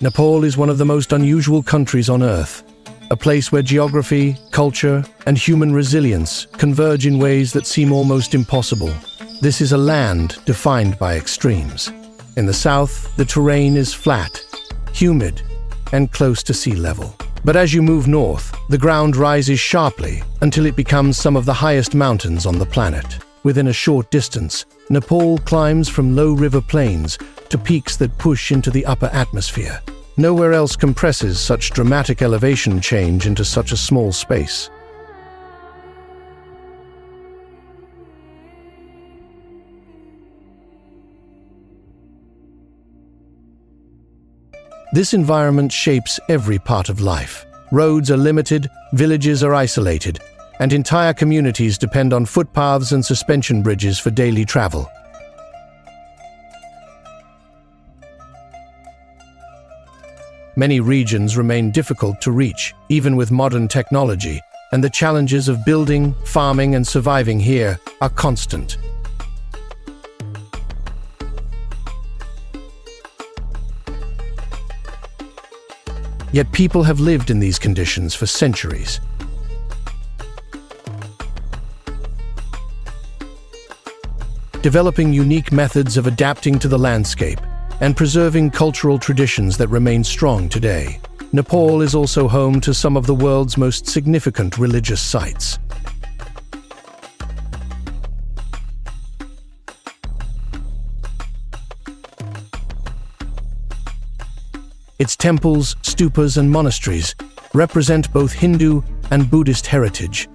Nepal is one of the most unusual countries on Earth, a place where geography, culture, and human resilience converge in ways that seem almost impossible. This is a land defined by extremes. In the south, the terrain is flat, humid, and close to sea level. But as you move north, the ground rises sharply until it becomes some of the highest mountains on the planet. Within a short distance, Nepal climbs from low river plains to peaks that push into the upper atmosphere. Nowhere else compresses such dramatic elevation change into such a small space. This environment shapes every part of life. Roads are limited, villages are isolated, and entire communities depend on footpaths and suspension bridges for daily travel. Many regions remain difficult to reach, even with modern technology, and the challenges of building, farming, and surviving here are constant. Yet people have lived in these conditions for centuries. Developing unique methods of adapting to the landscape and preserving cultural traditions that remain strong today. Nepal is also home to some of the world's most significant religious sites. Its temples, stupas, and monasteries represent both Hindu and Buddhist heritage.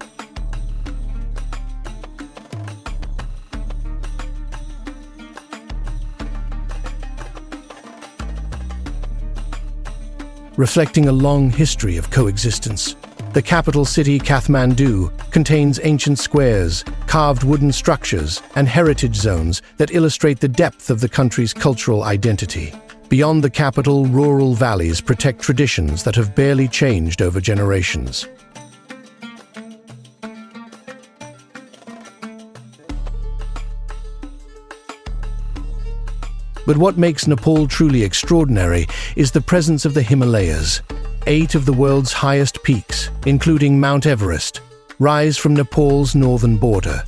Reflecting a long history of coexistence. The capital city, Kathmandu, contains ancient squares, carved wooden structures, and heritage zones that illustrate the depth of the country's cultural identity. Beyond the capital, rural valleys protect traditions that have barely changed over generations. But what makes Nepal truly extraordinary is the presence of the Himalayas. 8 of the world's highest peaks, including Mount Everest, rise from Nepal's northern border.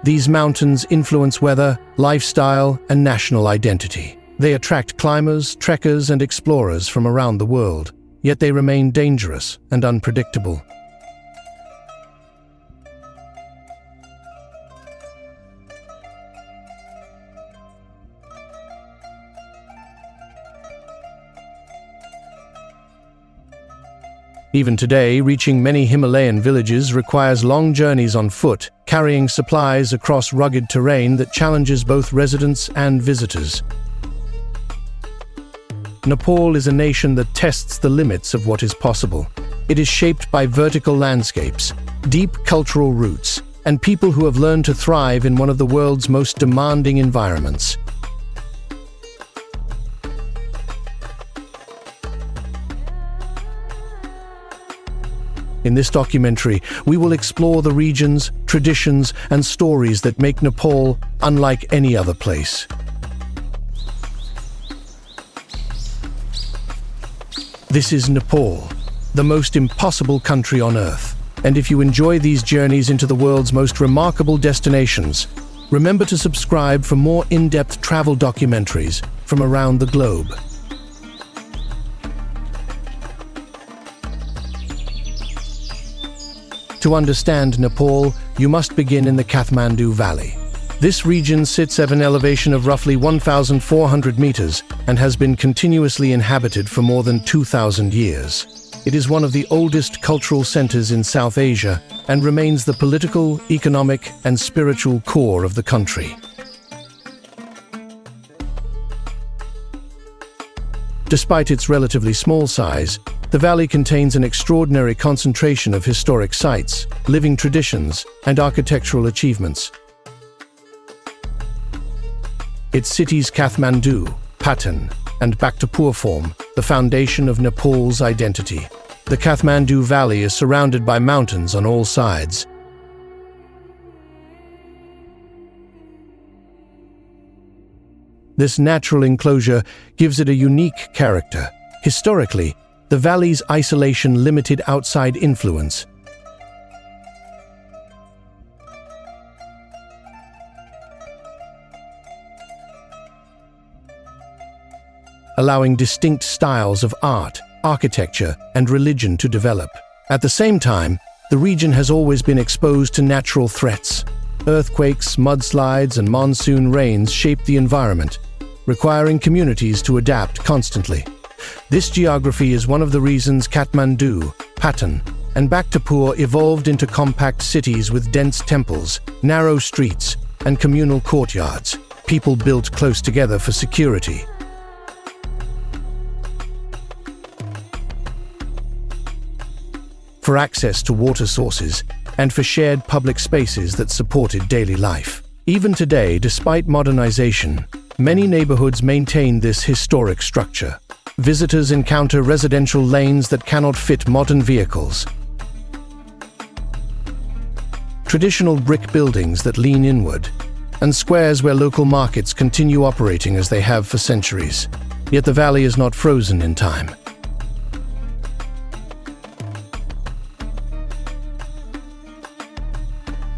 These mountains influence weather, lifestyle, and national identity. They attract climbers, trekkers, and explorers from around the world, yet they remain dangerous and unpredictable. Even today, reaching many Himalayan villages requires long journeys on foot, carrying supplies across rugged terrain that challenges both residents and visitors. Nepal is a nation that tests the limits of what is possible. It is shaped by vertical landscapes, deep cultural roots, and people who have learned to thrive in one of the world's most demanding environments. In this documentary, we will explore the regions, traditions, and stories that make Nepal unlike any other place. This is Nepal, the most impossible country on Earth. And if you enjoy these journeys into the world's most remarkable destinations, remember to subscribe for more in-depth travel documentaries from around the globe. To understand Nepal, you must begin in the Kathmandu Valley. This region sits at an elevation of roughly 1,400 meters and has been continuously inhabited for more than 2,000 years. It is one of the oldest cultural centers in South Asia and remains the political, economic, and spiritual core of the country. Despite its relatively small size, the valley contains an extraordinary concentration of historic sites, living traditions, and architectural achievements. Its cities Kathmandu, Patan, and Bhaktapur form the foundation of Nepal's identity. The Kathmandu Valley is surrounded by mountains on all sides. This natural enclosure gives it a unique character. Historically, the valley's isolation limited outside influence, allowing distinct styles of art, architecture, and religion to develop. At the same time, the region has always been exposed to natural threats. Earthquakes, mudslides, and monsoon rains shape the environment, requiring communities to adapt constantly. This geography is one of the reasons Kathmandu, Patan, and Bhaktapur evolved into compact cities with dense temples, narrow streets, and communal courtyards. People built close together for security, for access to water sources, and for shared public spaces that supported daily life. Even today, despite modernization, many neighborhoods maintain this historic structure. Visitors encounter residential lanes that cannot fit modern vehicles, traditional brick buildings that lean inward, and squares where local markets continue operating as they have for centuries. Yet the valley is not frozen in time.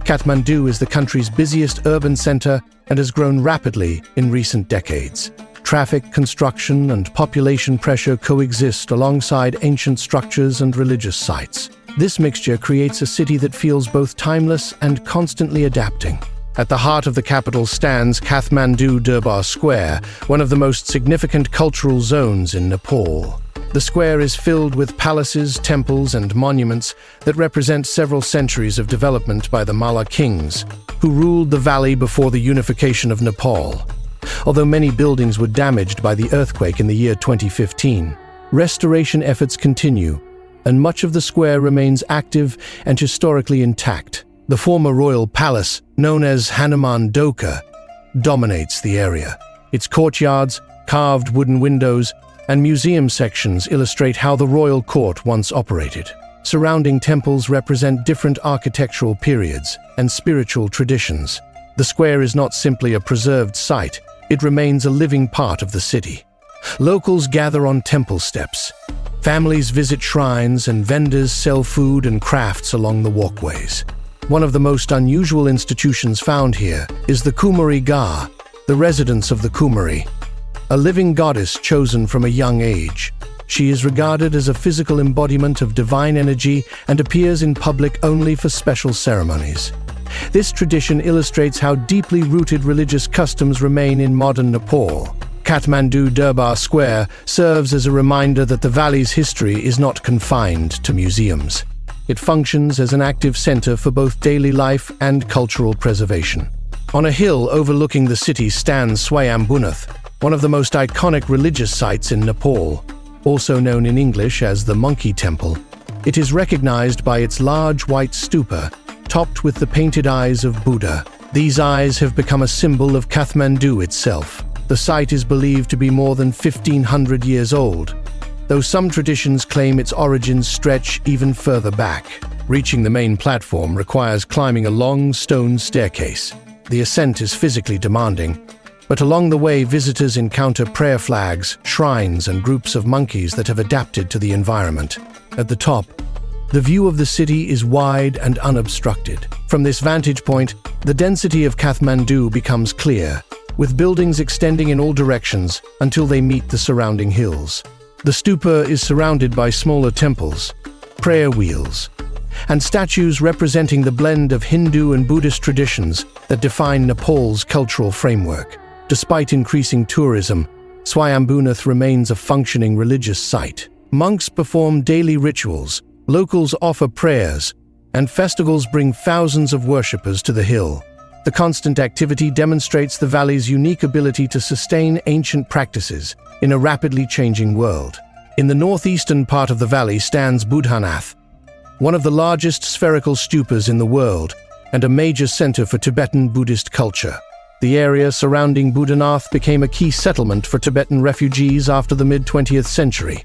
Kathmandu is the country's busiest urban center and has grown rapidly in recent decades. Traffic, construction, and population pressure coexist alongside ancient structures and religious sites. This mixture creates a city that feels both timeless and constantly adapting. At the heart of the capital stands Kathmandu Durbar Square, one of the most significant cultural zones in Nepal. The square is filled with palaces, temples, and monuments that represent several centuries of development by the Malla kings, who ruled the valley before the unification of Nepal. Although many buildings were damaged by the earthquake in the year 2015, restoration efforts continue, and much of the square remains active and historically intact. The former royal palace, known as Hanuman Doka, dominates the area. Its courtyards, carved wooden windows, and museum sections illustrate how the royal court once operated. Surrounding temples represent different architectural periods and spiritual traditions. The square is not simply a preserved site, it remains a living part of the city. Locals gather on temple steps. Families visit shrines, and vendors sell food and crafts along the walkways. One of the most unusual institutions found here is the Kumari Ga, the residence of the Kumari, a living goddess chosen from a young age. She is regarded as a physical embodiment of divine energy and appears in public only for special ceremonies. This tradition illustrates how deeply rooted religious customs remain in modern Nepal. Kathmandu Durbar Square serves as a reminder that the valley's history is not confined to museums. It functions as an active center for both daily life and cultural preservation. On a hill overlooking the city stands Swayambhunath, one of the most iconic religious sites in Nepal, also known in English as the Monkey Temple. It is recognized by its large white stupa, topped with the painted eyes of Buddha. These eyes have become a symbol of Kathmandu itself. The site is believed to be more than 1,500 years old, though some traditions claim its origins stretch even further back. Reaching the main platform requires climbing a long stone staircase. The ascent is physically demanding, but along the way visitors encounter prayer flags, shrines, and groups of monkeys that have adapted to the environment. At the top, the view of the city is wide and unobstructed. From this vantage point, the density of Kathmandu becomes clear, with buildings extending in all directions until they meet the surrounding hills. The stupa is surrounded by smaller temples, prayer wheels, and statues representing the blend of Hindu and Buddhist traditions that define Nepal's cultural framework. Despite increasing tourism, Swayambhunath remains a functioning religious site. Monks perform daily rituals, locals offer prayers, and festivals bring thousands of worshippers to the hill. The constant activity demonstrates the valley's unique ability to sustain ancient practices in a rapidly changing world. In the northeastern part of the valley stands Buddhanath, one of the largest spherical stupas in the world and a major center for Tibetan Buddhist culture. The area surrounding Buddhanath became a key settlement for Tibetan refugees after the mid-20th century,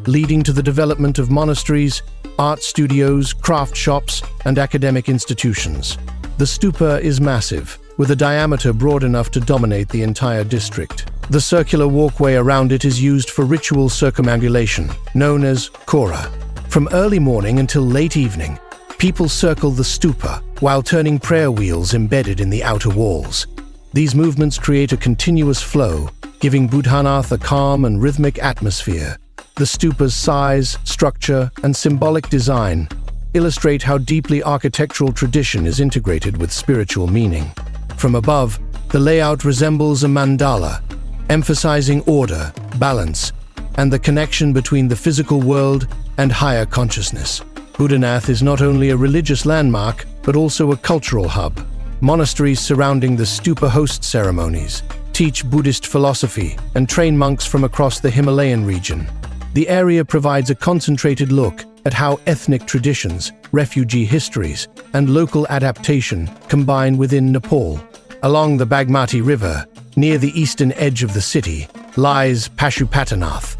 leading to the development of monasteries, art studios, craft shops, and academic institutions. The stupa is massive, with a diameter broad enough to dominate the entire district. The circular walkway around it is used for ritual circumambulation, known as Kora. From early morning until late evening, people circle the stupa while turning prayer wheels embedded in the outer walls. These movements create a continuous flow, giving Buddhanath a calm and rhythmic atmosphere. The stupa's size, structure, and symbolic design illustrate how deeply architectural tradition is integrated with spiritual meaning. From above, the layout resembles a mandala, emphasizing order, balance, and the connection between the physical world and higher consciousness. Buddhanath is not only a religious landmark, but also a cultural hub. Monasteries surrounding the stupa host ceremonies, teach Buddhist philosophy, and train monks from across the Himalayan region. The area provides a concentrated look at how ethnic traditions, refugee histories, and local adaptation combine within Nepal. Along the Bagmati River, near the eastern edge of the city, lies Pashupatinath,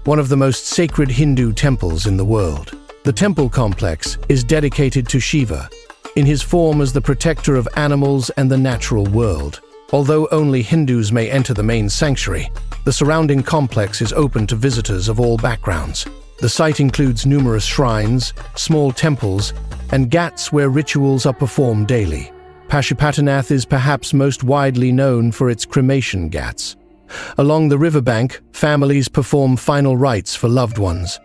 one of the most sacred Hindu temples in the world. The temple complex is dedicated to Shiva, in his form as the protector of animals and the natural world. Although only Hindus may enter the main sanctuary, the surrounding complex is open to visitors of all backgrounds. The site includes numerous shrines, small temples, and ghats where rituals are performed daily. Pashupatinath is perhaps most widely known for its cremation ghats. Along the riverbank, families perform final rites for loved ones,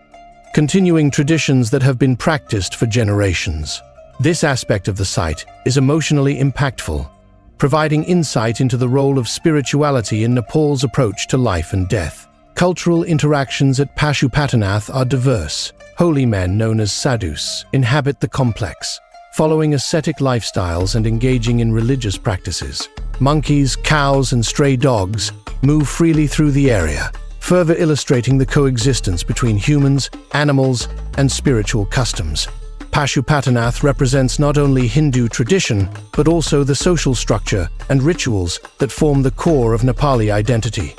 continuing traditions that have been practiced for generations. This aspect of the site is emotionally impactful, providing insight into the role of spirituality in Nepal's approach to life and death. Cultural interactions at Pashupatinath are diverse. Holy men known as sadhus inhabit the complex, following ascetic lifestyles and engaging in religious practices. Monkeys, cows, and stray dogs move freely through the area, further illustrating the coexistence between humans, animals, and spiritual customs. Pashupatinath represents not only Hindu tradition, but also the social structure and rituals that form the core of Nepali identity.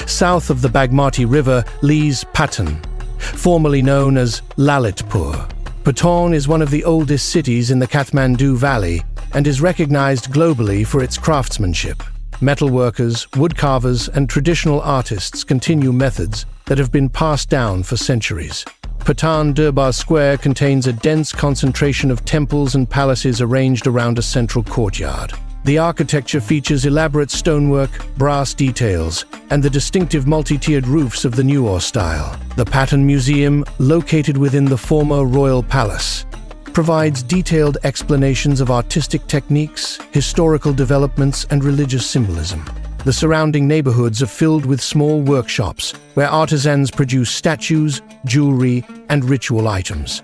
South of the Bagmati River lies Patan, formerly known as Lalitpur. Patan is one of the oldest cities in the Kathmandu Valley and is recognized globally for its craftsmanship. Metalworkers, woodcarvers, and traditional artists continue methods that have been passed down for centuries. Patan Durbar Square contains a dense concentration of temples and palaces arranged around a central courtyard. The architecture features elaborate stonework, brass details, and the distinctive multi-tiered roofs of the Newar style. The Patan Museum, located within the former royal palace, provides detailed explanations of artistic techniques, historical developments, and religious symbolism. The surrounding neighborhoods are filled with small workshops where artisans produce statues, jewelry, and ritual items.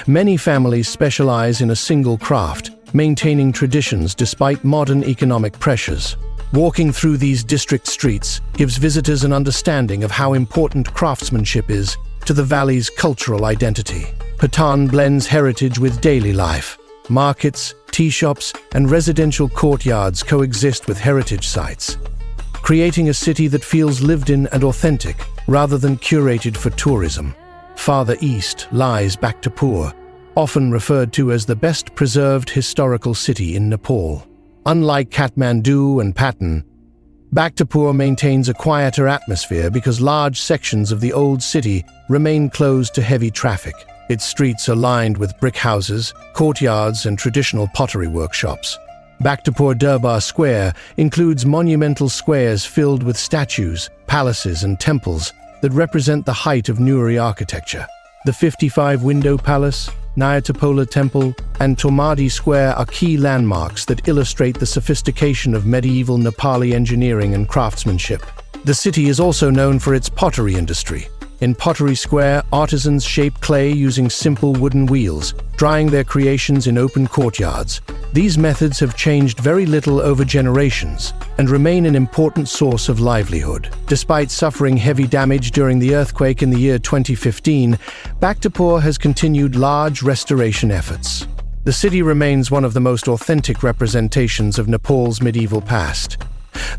Many families specialize in a single craft, maintaining traditions despite modern economic pressures. Walking through these district streets gives visitors an understanding of how important craftsmanship is to the valley's cultural identity. Patan blends heritage with daily life. Markets, tea shops, and residential courtyards coexist with heritage sites, creating a city that feels lived in and authentic, rather than curated for tourism. Farther east lies Bhaktapur, often referred to as the best-preserved historical city in Nepal. Unlike Kathmandu and Patan, Bhaktapur maintains a quieter atmosphere because large sections of the old city remain closed to heavy traffic. Its streets are lined with brick houses, courtyards, and traditional pottery workshops. Bhaktapur Durbar Square includes monumental squares filled with statues, palaces, and temples that represent the height of Newari architecture. The 55-window palace, Nyatapola Temple, and Tomadi Square are key landmarks that illustrate the sophistication of medieval Nepali engineering and craftsmanship. The city is also known for its pottery industry. In Pottery Square, artisans shape clay using simple wooden wheels, drying their creations in open courtyards. These methods have changed very little over generations and remain an important source of livelihood. Despite suffering heavy damage during the earthquake in the year 2015, Bhaktapur has continued large restoration efforts. The city remains one of the most authentic representations of Nepal's medieval past.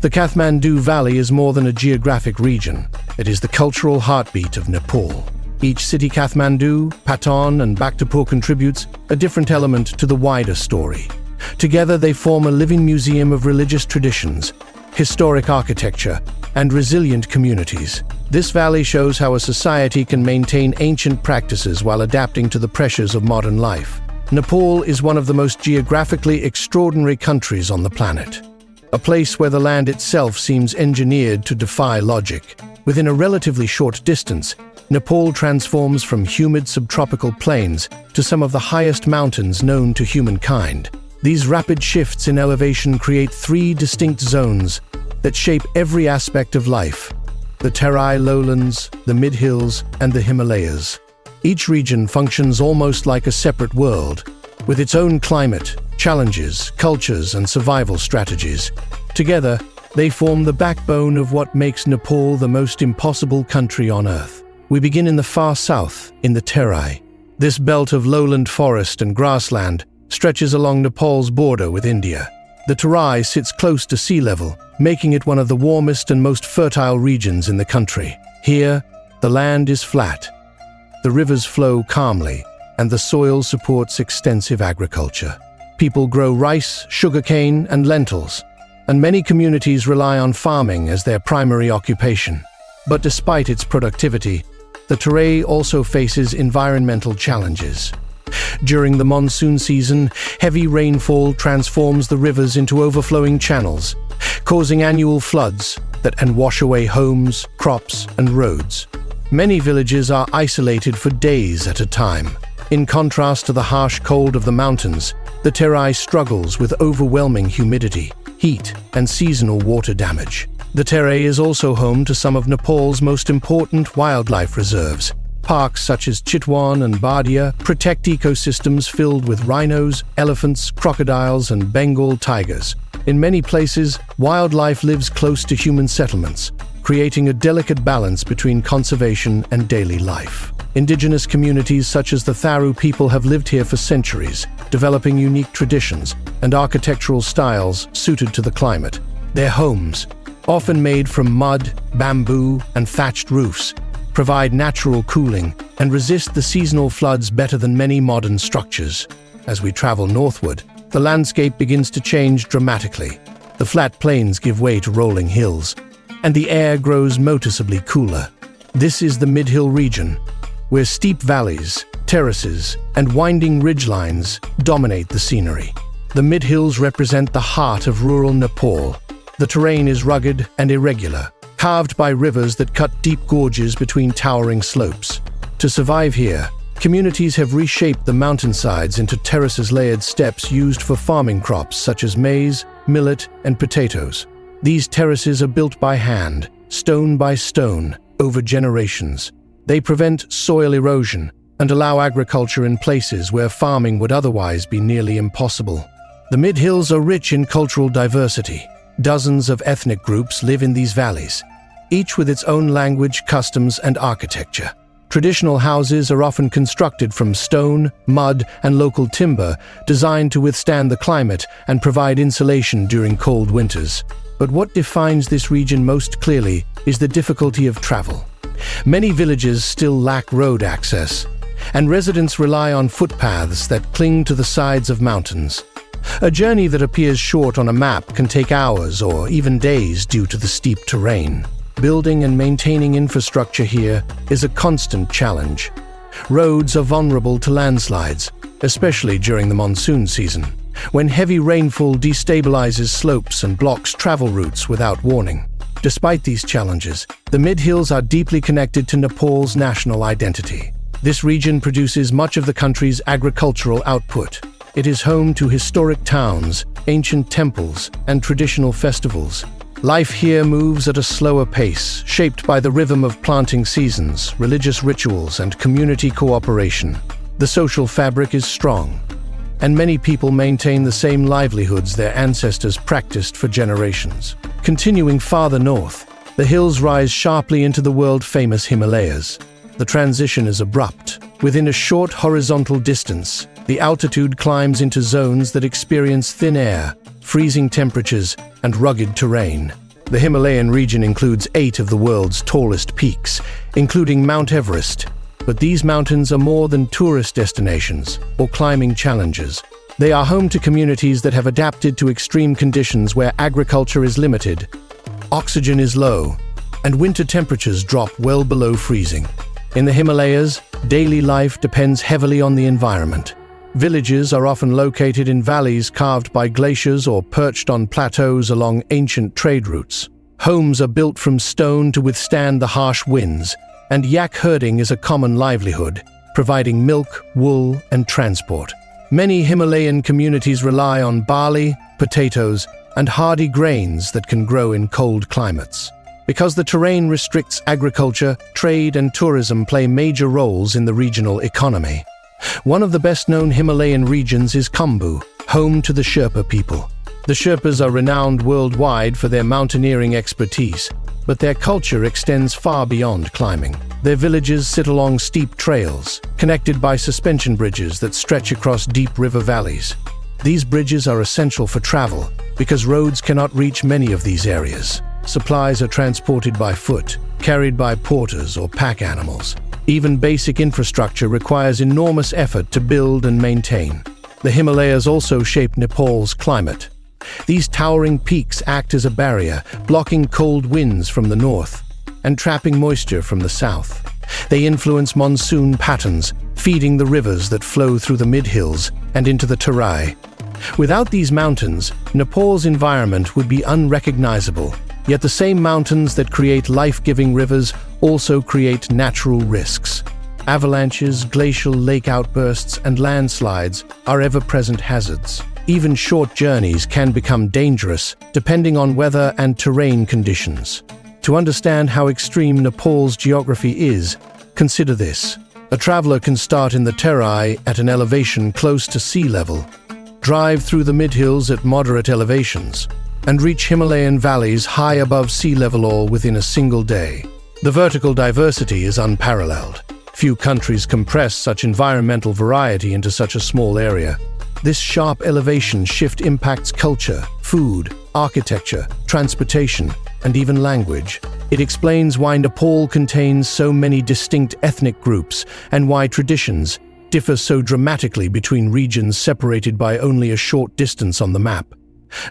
The Kathmandu Valley is more than a geographic region. It is the cultural heartbeat of Nepal. Each city, Kathmandu, Patan, and Bhaktapur, contributes a different element to the wider story. Together they form a living museum of religious traditions, historic architecture, and resilient communities. This valley shows how a society can maintain ancient practices while adapting to the pressures of modern life. Nepal is one of the most geographically extraordinary countries on the planet. A place where the land itself seems engineered to defy logic. Within a relatively short distance, Nepal transforms from humid subtropical plains to some of the highest mountains known to humankind. These rapid shifts in elevation create three distinct zones that shape every aspect of life: the Terai lowlands, the mid-hills, and the Himalayas. Each region functions almost like a separate world, with its own climate, challenges, cultures, and survival strategies. Together, they form the backbone of what makes Nepal the most impossible country on Earth. We begin in the far south, in the Terai. This belt of lowland forest and grassland stretches along Nepal's border with India. The Terai sits close to sea level, making it one of the warmest and most fertile regions in the country. Here, the land is flat. The rivers flow calmly, and the soil supports extensive agriculture. People grow rice, sugarcane, and lentils, and many communities rely on farming as their primary occupation. But despite its productivity, the Terai also faces environmental challenges. During the monsoon season, heavy rainfall transforms the rivers into overflowing channels, causing annual floods that can wash away homes, crops, and roads. Many villages are isolated for days at a time. In contrast to the harsh cold of the mountains, the Terai struggles with overwhelming humidity, heat, and seasonal water damage. The Terai is also home to some of Nepal's most important wildlife reserves. Parks such as Chitwan and Bardia protect ecosystems filled with rhinos, elephants, crocodiles, and Bengal tigers. In many places, wildlife lives close to human settlements, creating a delicate balance between conservation and daily life. Indigenous communities such as the Tharu people have lived here for centuries, developing unique traditions and architectural styles suited to the climate. Their homes, often made from mud, bamboo, and thatched roofs, provide natural cooling and resist the seasonal floods better than many modern structures. As we travel northward, the landscape begins to change dramatically. The flat plains give way to rolling hills, and the air grows noticeably cooler. This is the mid-hill region, where steep valleys, terraces, and winding ridgelines dominate the scenery. The mid-hills represent the heart of rural Nepal. The terrain is rugged and irregular, carved by rivers that cut deep gorges between towering slopes. To survive here, communities have reshaped the mountainsides into terraces, layered steps used for farming crops such as maize, millet, and potatoes. These terraces are built by hand, stone by stone, over generations. They prevent soil erosion and allow agriculture in places where farming would otherwise be nearly impossible. The mid-hills are rich in cultural diversity. Dozens of ethnic groups live in these valleys, each with its own language, customs, and architecture. Traditional houses are often constructed from stone, mud, and local timber, designed to withstand the climate and provide insulation during cold winters. But what defines this region most clearly is the difficulty of travel. Many villages still lack road access, and residents rely on footpaths that cling to the sides of mountains. A journey that appears short on a map can take hours or even days due to the steep terrain. Building and maintaining infrastructure here is a constant challenge. Roads are vulnerable to landslides, especially during the monsoon season, when heavy rainfall destabilizes slopes and blocks travel routes without warning. Despite these challenges, the mid-hills are deeply connected to Nepal's national identity. This region produces much of the country's agricultural output. It is home to historic towns, ancient temples, and traditional festivals. Life here moves at a slower pace, shaped by the rhythm of planting seasons, religious rituals, and community cooperation. The social fabric is strong, and many people maintain the same livelihoods their ancestors practiced for generations. Continuing farther north, the hills rise sharply into the world-famous Himalayas. The transition is abrupt. Within a short horizontal distance, the altitude climbs into zones that experience thin air, freezing temperatures, and rugged terrain. The Himalayan region includes 8 of the world's tallest peaks, including Mount Everest. But these mountains are more than tourist destinations or climbing challenges. They are home to communities that have adapted to extreme conditions where agriculture is limited, oxygen is low, and winter temperatures drop well below freezing. In the Himalayas, daily life depends heavily on the environment. Villages are often located in valleys carved by glaciers or perched on plateaus along ancient trade routes. Homes are built from stone to withstand the harsh winds, and yak herding is a common livelihood, providing milk, wool, and transport. Many Himalayan communities rely on barley, potatoes, and hardy grains that can grow in cold climates. Because the terrain restricts agriculture, trade and tourism play major roles in the regional economy. One of the best-known Himalayan regions is Khumbu, home to the Sherpa people. The Sherpas are renowned worldwide for their mountaineering expertise, but their culture extends far beyond climbing. Their villages sit along steep trails, connected by suspension bridges that stretch across deep river valleys. These bridges are essential for travel because roads cannot reach many of these areas. Supplies are transported by foot, carried by porters or pack animals. Even basic infrastructure requires enormous effort to build and maintain. The Himalayas also shape Nepal's climate. These towering peaks act as a barrier, blocking cold winds from the north and trapping moisture from the south. They influence monsoon patterns, feeding the rivers that flow through the mid-hills and into the Terai. Without these mountains, Nepal's environment would be unrecognizable. Yet the same mountains that create life-giving rivers also create natural risks. Avalanches, glacial lake outbursts, and landslides are ever-present hazards. Even short journeys can become dangerous, depending on weather and terrain conditions. To understand how extreme Nepal's geography is, consider this. A traveler can start in the Terai at an elevation close to sea level, drive through the mid-hills at moderate elevations, and reach Himalayan valleys high above sea level all within a single day. The vertical diversity is unparalleled. Few countries compress such environmental variety into such a small area. This sharp elevation shift impacts culture, food, architecture, transportation, and even language. It explains why Nepal contains so many distinct ethnic groups and why traditions differ so dramatically between regions separated by only a short distance on the map.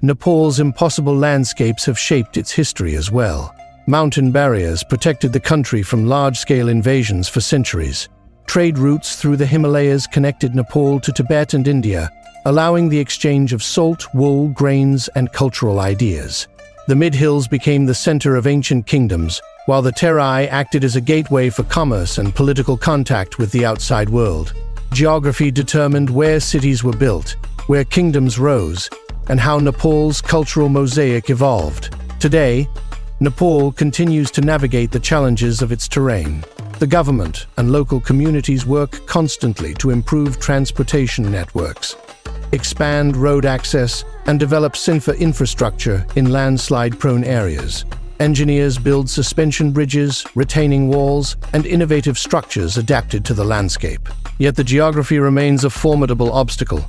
Nepal's impossible landscapes have shaped its history as well. Mountain barriers protected the country from large-scale invasions for centuries. Trade routes through the Himalayas connected Nepal to Tibet and India, allowing the exchange of salt, wool, grains, and cultural ideas. The mid-hills became the center of ancient kingdoms, while the Terai acted as a gateway for commerce and political contact with the outside world. Geography determined where cities were built, where kingdoms rose, and how Nepal's cultural mosaic evolved. Today, Nepal continues to navigate the challenges of its terrain. The government and local communities work constantly to improve transportation networks, expand road access, and develop safer infrastructure in landslide-prone areas. Engineers build suspension bridges, retaining walls, and innovative structures adapted to the landscape. Yet the geography remains a formidable obstacle.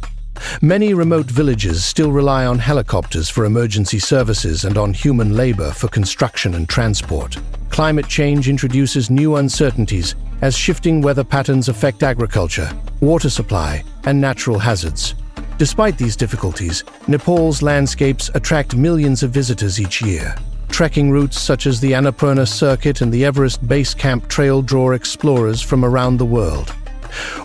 Many remote villages still rely on helicopters for emergency services and on human labor for construction and transport. Climate change introduces new uncertainties as shifting weather patterns affect agriculture, water supply, and natural hazards. Despite these difficulties, Nepal's landscapes attract millions of visitors each year. Trekking routes such as the Annapurna Circuit and the Everest Base Camp Trail draw explorers from around the world.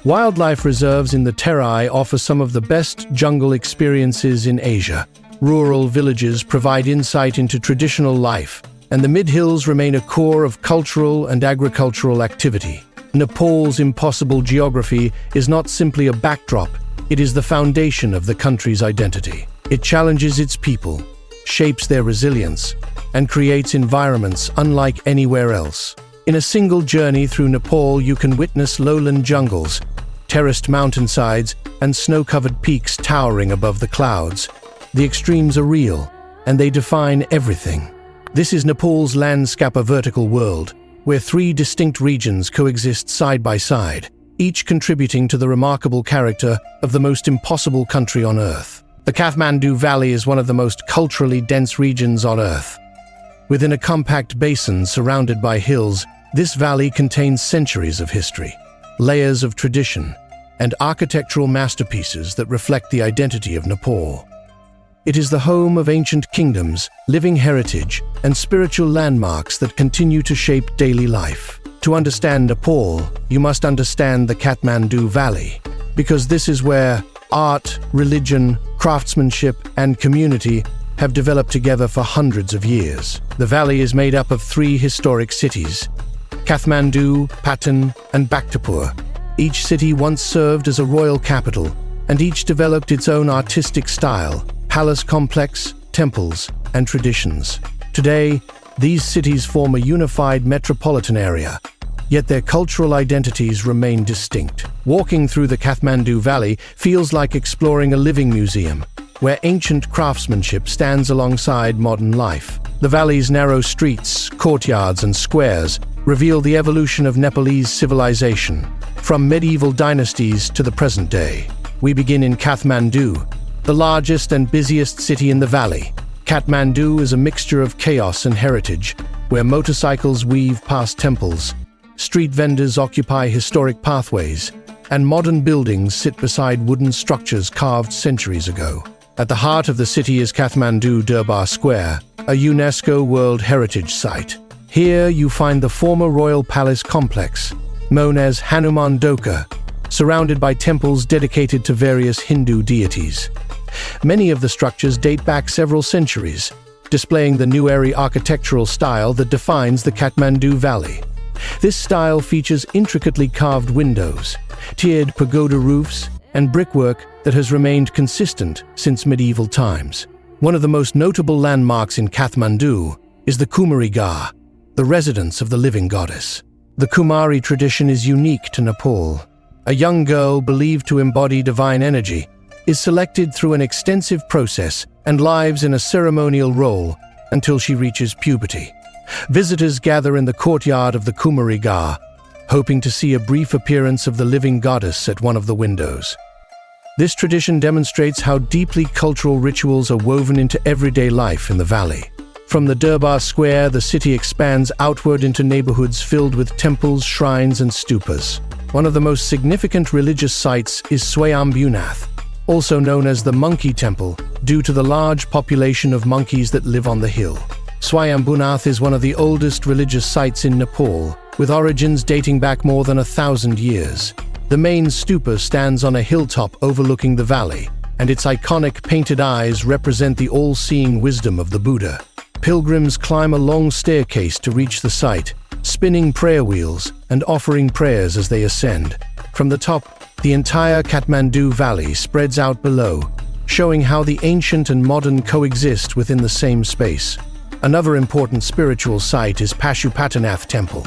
Wildlife reserves in the Terai offer some of the best jungle experiences in Asia. Rural villages provide insight into traditional life, and the mid-hills remain a core of cultural and agricultural activity. Nepal's impossible geography is not simply a backdrop, it is the foundation of the country's identity. It challenges its people, shapes their resilience, and creates environments unlike anywhere else. In a single journey through Nepal, you can witness lowland jungles, terraced mountainsides, and snow-covered peaks towering above the clouds. The extremes are real, and they define everything. This is Nepal's landscape, a vertical world, where three distinct regions coexist side by side, each contributing to the remarkable character of the most impossible country on Earth. The Kathmandu Valley is one of the most culturally dense regions on Earth. Within a compact basin surrounded by hills, this valley contains centuries of history, layers of tradition, and architectural masterpieces that reflect the identity of Nepal. It is the home of ancient kingdoms, living heritage, and spiritual landmarks that continue to shape daily life. To understand Nepal, you must understand the Kathmandu Valley, because this is where art, religion, craftsmanship, and community have developed together for hundreds of years. The valley is made up of 3 historic cities: Kathmandu, Patan, and Bhaktapur. Each city once served as a royal capital, and each developed its own artistic style, palace complex, temples, and traditions. Today, these cities form a unified metropolitan area, yet their cultural identities remain distinct. Walking through the Kathmandu Valley feels like exploring a living museum, where ancient craftsmanship stands alongside modern life. The valley's narrow streets, courtyards, and squares reveal the evolution of Nepalese civilization, from medieval dynasties to the present day. We begin in Kathmandu, the largest and busiest city in the valley. Kathmandu is a mixture of chaos and heritage, where motorcycles weave past temples, street vendors occupy historic pathways, and modern buildings sit beside wooden structures carved centuries ago. At the heart of the city is Kathmandu Durbar Square, a UNESCO World Heritage Site. Here you find the former royal palace complex, known as Hanuman Doka, surrounded by temples dedicated to various Hindu deities. Many of the structures date back several centuries, displaying the Nueri architectural style that defines the Kathmandu Valley. This style features intricately carved windows, tiered pagoda roofs, and brickwork that has remained consistent since medieval times. One of the most notable landmarks in Kathmandu is the Kumari Garh, the residence of the living goddess. The Kumari tradition is unique to Nepal. A young girl believed to embody divine energy is selected through an extensive process and lives in a ceremonial role until she reaches puberty. Visitors gather in the courtyard of the Kumari Garh, hoping to see a brief appearance of the living goddess at one of the windows. This tradition demonstrates how deeply cultural rituals are woven into everyday life in the valley. From the Durbar Square, the city expands outward into neighborhoods filled with temples, shrines, and stupas. One of the most significant religious sites is Swayambhunath, also known as the Monkey Temple, due to the large population of monkeys that live on the hill. Swayambhunath is one of the oldest religious sites in Nepal, with origins dating back more than 1,000 years. The main stupa stands on a hilltop overlooking the valley, and its iconic painted eyes represent the all-seeing wisdom of the Buddha. Pilgrims climb a long staircase to reach the site, spinning prayer wheels and offering prayers as they ascend. From the top, the entire Kathmandu Valley spreads out below, showing how the ancient and modern coexist within the same space. Another important spiritual site is Pashupatinath Temple,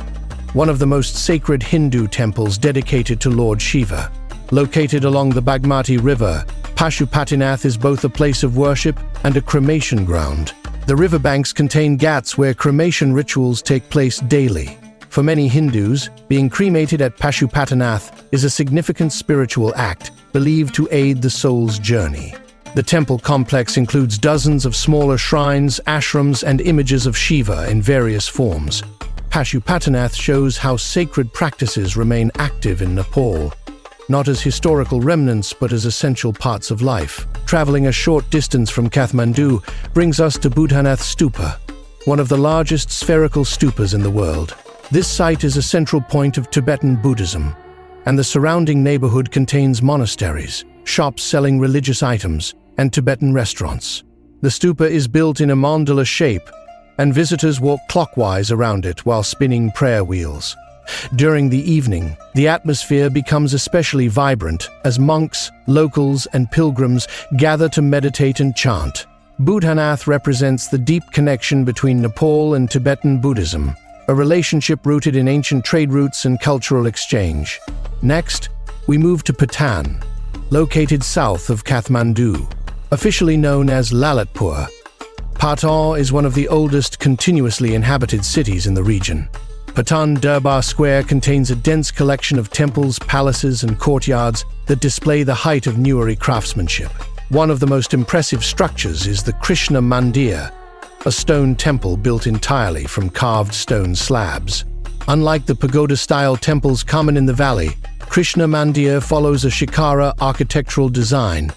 one of the most sacred Hindu temples dedicated to Lord Shiva. Located along the Bagmati River, Pashupatinath is both a place of worship and a cremation ground. The riverbanks contain ghats where cremation rituals take place daily. For many Hindus, being cremated at Pashupatinath is a significant spiritual act believed to aid the soul's journey. The temple complex includes dozens of smaller shrines, ashrams, and images of Shiva in various forms. Pashupatinath shows how sacred practices remain active in Nepal, not as historical remnants but as essential parts of life. Traveling a short distance from Kathmandu brings us to Buddhanath Stupa, one of the largest spherical stupas in the world. This site is a central point of Tibetan Buddhism, and the surrounding neighborhood contains monasteries, shops selling religious items, and Tibetan restaurants. The stupa is built in a mandala shape, and visitors walk clockwise around it while spinning prayer wheels. During the evening, the atmosphere becomes especially vibrant as monks, locals, and pilgrims gather to meditate and chant. Buddhanath represents the deep connection between Nepal and Tibetan Buddhism, a relationship rooted in ancient trade routes and cultural exchange. Next, we move to Patan, located south of Kathmandu, officially known as Lalitpur. Patan is one of the oldest continuously inhabited cities in the region. Patan Durbar Square contains a dense collection of temples, palaces, and courtyards that display the height of Nueri craftsmanship. One of the most impressive structures is the Krishna Mandir, a stone temple built entirely from carved stone slabs. Unlike the pagoda-style temples common in the valley, Krishna Mandir follows a Shikara architectural design,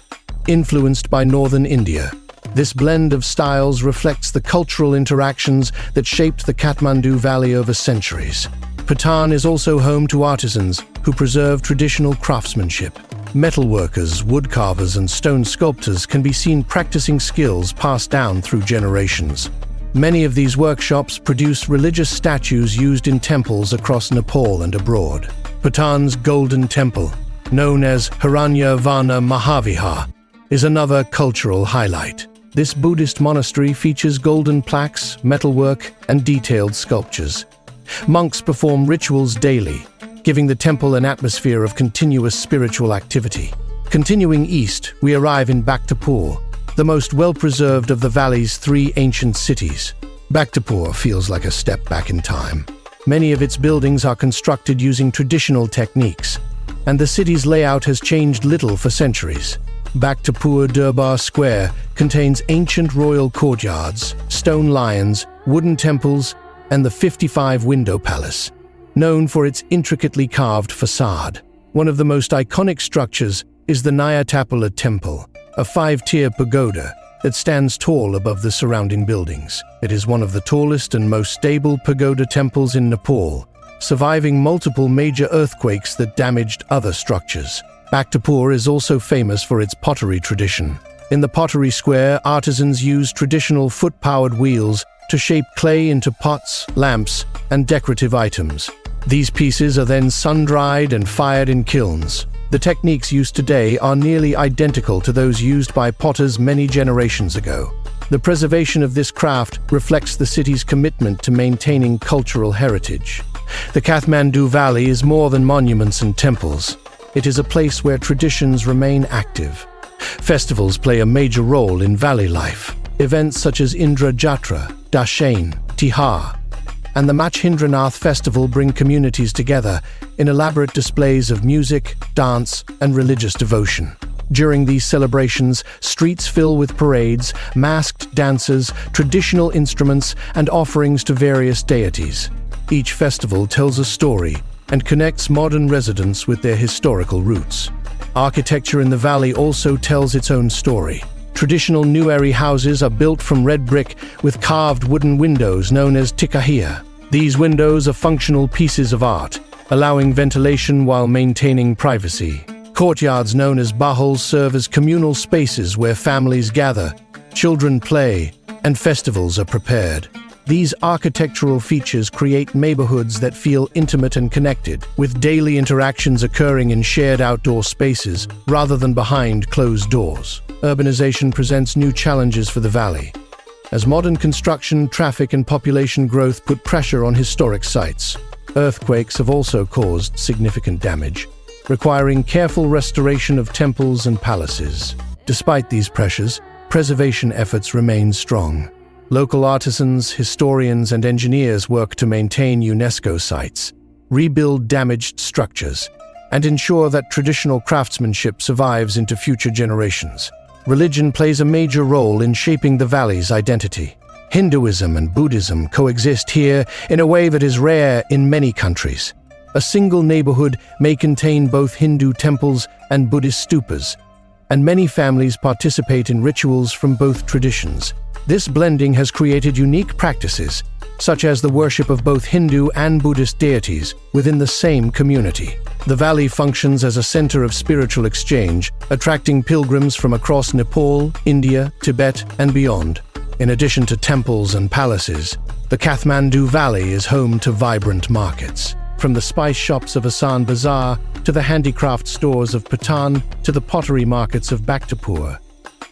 influenced by northern India. This blend of styles reflects the cultural interactions that shaped the Kathmandu Valley over centuries. Patan is also home to artisans who preserve traditional craftsmanship. Metalworkers, woodcarvers, and stone sculptors can be seen practicing skills passed down through generations. Many of these workshops produce religious statues used in temples across Nepal and abroad. Patan's Golden Temple, known as Hiranyavana Mahavihar, is another cultural highlight. This Buddhist monastery features golden plaques, metalwork, and detailed sculptures. Monks perform rituals daily, giving the temple an atmosphere of continuous spiritual activity. Continuing east, we arrive in Bhaktapur, the most well-preserved of the valley's three ancient cities. Bhaktapur feels like a step back in time. Many of its buildings are constructed using traditional techniques, and the city's layout has changed little for centuries. Bhaktapur Durbar Square contains ancient royal courtyards, stone lions, wooden temples, and the 55-window palace, known for its intricately carved facade. One of the most iconic structures is the Nyatapala Temple, a 5-tier pagoda that stands tall above the surrounding buildings. It is one of the tallest and most stable pagoda temples in Nepal, surviving multiple major earthquakes that damaged other structures. Bhaktapur is also famous for its pottery tradition. In the pottery square, artisans use traditional foot-powered wheels to shape clay into pots, lamps, and decorative items. These pieces are then sun-dried and fired in kilns. The techniques used today are nearly identical to those used by potters many generations ago. The preservation of this craft reflects the city's commitment to maintaining cultural heritage. The Kathmandu Valley is more than monuments and temples. It is a place where traditions remain active. Festivals play a major role in valley life. Events such as Indra Jatra, Dashain, Tihar, and the Machhindranath Festival bring communities together in elaborate displays of music, dance, and religious devotion. During these celebrations, streets fill with parades, masked dancers, traditional instruments, and offerings to various deities. Each festival tells a story and connects modern residents with their historical roots. Architecture in the valley also tells its own story. Traditional Nueri houses are built from red brick with carved wooden windows known as tikahia. These windows are functional pieces of art, allowing ventilation while maintaining privacy. Courtyards known as bahals serve as communal spaces where families gather, children play, and festivals are prepared. These architectural features create neighborhoods that feel intimate and connected, with daily interactions occurring in shared outdoor spaces rather than behind closed doors. Urbanization presents new challenges for the valley, as modern construction, traffic, and population growth put pressure on historic sites. Earthquakes have also caused significant damage, requiring careful restoration of temples and palaces. Despite these pressures, preservation efforts remain strong. Local artisans, historians, and engineers work to maintain UNESCO sites, rebuild damaged structures, and ensure that traditional craftsmanship survives into future generations. Religion plays a major role in shaping the valley's identity. Hinduism and Buddhism coexist here in a way that is rare in many countries. A single neighborhood may contain both Hindu temples and Buddhist stupas, and many families participate in rituals from both traditions. This blending has created unique practices, such as the worship of both Hindu and Buddhist deities within the same community. The valley functions as a center of spiritual exchange, attracting pilgrims from across Nepal, India, Tibet, and beyond. In addition to temples and palaces, the Kathmandu Valley is home to vibrant markets. From the spice shops of Asan Bazaar to the handicraft stores of Patan to the pottery markets of Bhaktapur,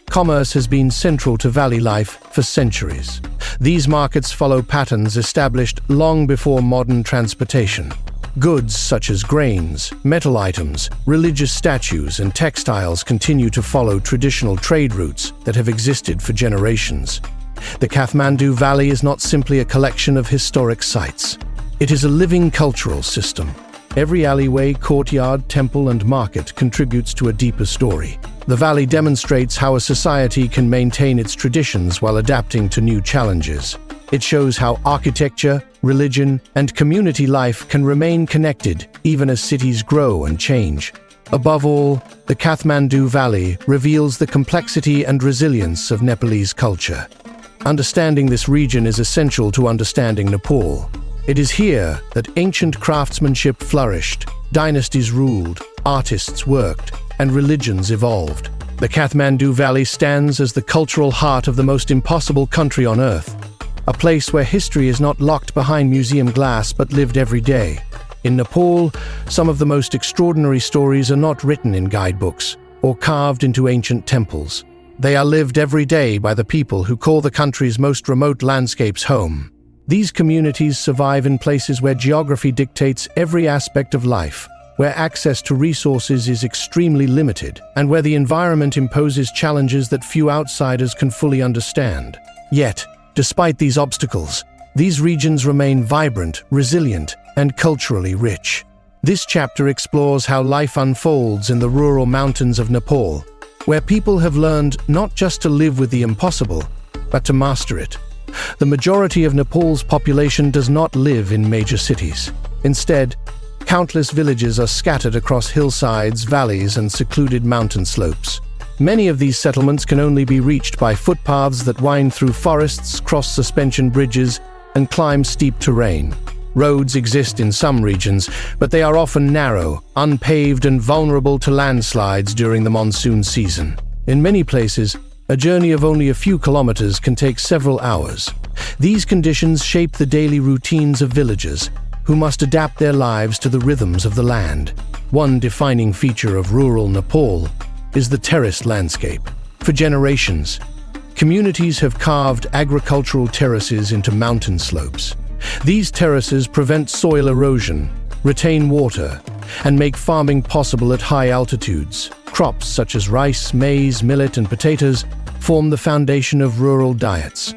commerce has been central to valley life for centuries. These markets follow patterns established long before modern transportation. Goods such as grains, metal items, religious statues, and textiles continue to follow traditional trade routes that have existed for generations. The Kathmandu Valley is not simply a collection of historic sites. It is a living cultural system. Every alleyway, courtyard, temple, and market contributes to a deeper story. The valley demonstrates how a society can maintain its traditions while adapting to new challenges. It shows how architecture, religion, and community life can remain connected even as cities grow and change. Above all, the Kathmandu Valley reveals the complexity and resilience of Nepalese culture. Understanding this region is essential to understanding Nepal. It is here that ancient craftsmanship flourished, dynasties ruled, artists worked, and religions evolved. The Kathmandu Valley stands as the cultural heart of the most impossible country on Earth, a place where history is not locked behind museum glass but lived every day. In Nepal, some of the most extraordinary stories are not written in guidebooks or carved into ancient temples. They are lived every day by the people who call the country's most remote landscapes home. These communities survive in places where geography dictates every aspect of life, where access to resources is extremely limited, and where the environment imposes challenges that few outsiders can fully understand. Yet, despite these obstacles, these regions remain vibrant, resilient, and culturally rich. This chapter explores how life unfolds in the rural mountains of Nepal, where people have learned not just to live with the impossible, but to master it. The majority of Nepal's population does not live in major cities. Instead, countless villages are scattered across hillsides, valleys, and secluded mountain slopes. Many of these settlements can only be reached by footpaths that wind through forests, cross suspension bridges, and climb steep terrain. Roads exist in some regions, but they are often narrow, unpaved, and vulnerable to landslides during the monsoon season. In many places, a journey of only a few kilometers can take several hours. These conditions shape the daily routines of villagers, who must adapt their lives to the rhythms of the land. One defining feature of rural Nepal is the terraced landscape. For generations, communities have carved agricultural terraces into mountain slopes. These terraces prevent soil erosion, retain water, and make farming possible at high altitudes. Crops such as rice, maize, millet, and potatoes form the foundation of rural diets.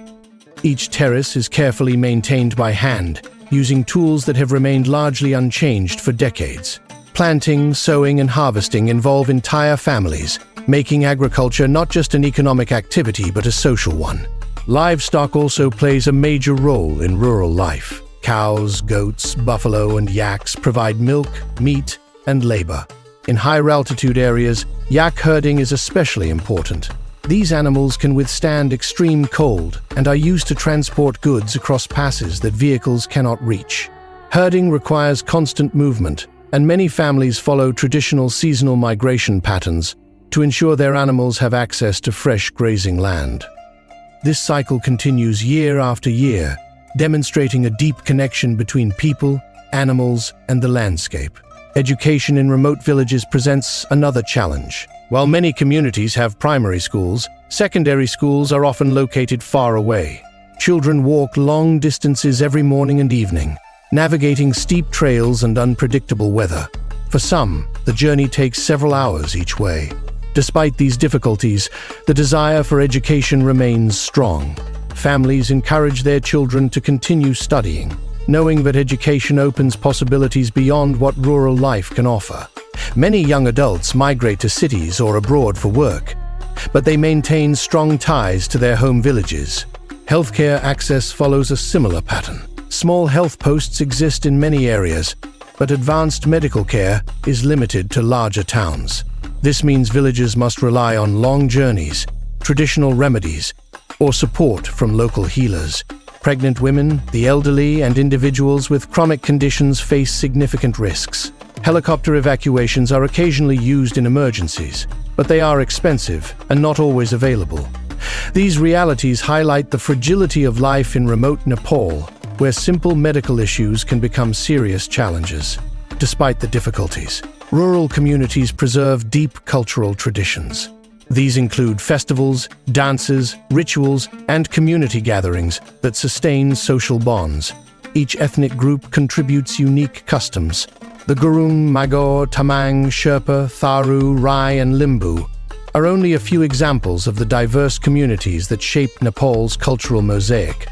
Each terrace is carefully maintained by hand, using tools that have remained largely unchanged for decades. Planting, sowing, and harvesting involve entire families, making agriculture not just an economic activity but a social one. Livestock also plays a major role in rural life. Cows, goats, buffalo, and yaks provide milk, meat, and labor. In higher-altitude areas, yak herding is especially important. These animals can withstand extreme cold and are used to transport goods across passes that vehicles cannot reach. Herding requires constant movement, and many families follow traditional seasonal migration patterns to ensure their animals have access to fresh grazing land. This cycle continues year after year, demonstrating a deep connection between people, animals, and the landscape. Education in remote villages presents another challenge. While many communities have primary schools, secondary schools are often located far away. Children walk long distances every morning and evening, navigating steep trails and unpredictable weather. For some, the journey takes several hours each way. Despite these difficulties, the desire for education remains strong. Families encourage their children to continue studying, knowing that education opens possibilities beyond what rural life can offer. Many young adults migrate to cities or abroad for work, but they maintain strong ties to their home villages. Healthcare access follows a similar pattern. Small health posts exist in many areas, but advanced medical care is limited to larger towns. This means villagers must rely on long journeys, traditional remedies, or support from local healers. Pregnant women, the elderly, and individuals with chronic conditions face significant risks. Helicopter evacuations are occasionally used in emergencies, but they are expensive and not always available. These realities highlight the fragility of life in remote Nepal, where simple medical issues can become serious challenges. Despite the difficulties, rural communities preserve deep cultural traditions. These include festivals, dances, rituals, and community gatherings that sustain social bonds. Each ethnic group contributes unique customs. The Gurung, Magor, Tamang, Sherpa, Tharu, Rai, and Limbu are only a few examples of the diverse communities that shape Nepal's cultural mosaic.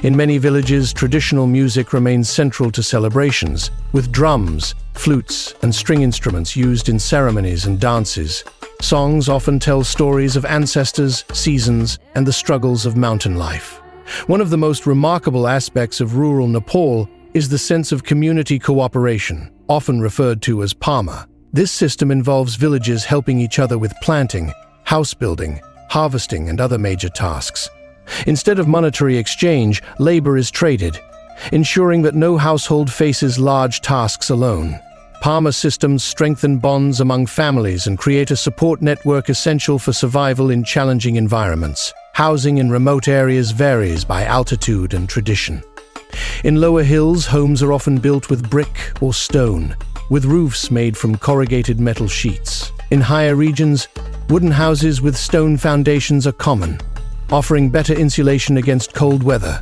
In many villages, traditional music remains central to celebrations, with drums, flutes, and string instruments used in ceremonies and dances. Songs often tell stories of ancestors, seasons, and the struggles of mountain life. One of the most remarkable aspects of rural Nepal is the sense of community cooperation, often referred to as PAMA. This system involves villages helping each other with planting, house building, harvesting, and other major tasks. Instead of monetary exchange, labor is traded, ensuring that no household faces large tasks alone. PAMA systems strengthen bonds among families and create a support network essential for survival in challenging environments. Housing in remote areas varies by altitude and tradition. In lower hills, homes are often built with brick or stone, with roofs made from corrugated metal sheets. In higher regions, wooden houses with stone foundations are common, offering better insulation against cold weather.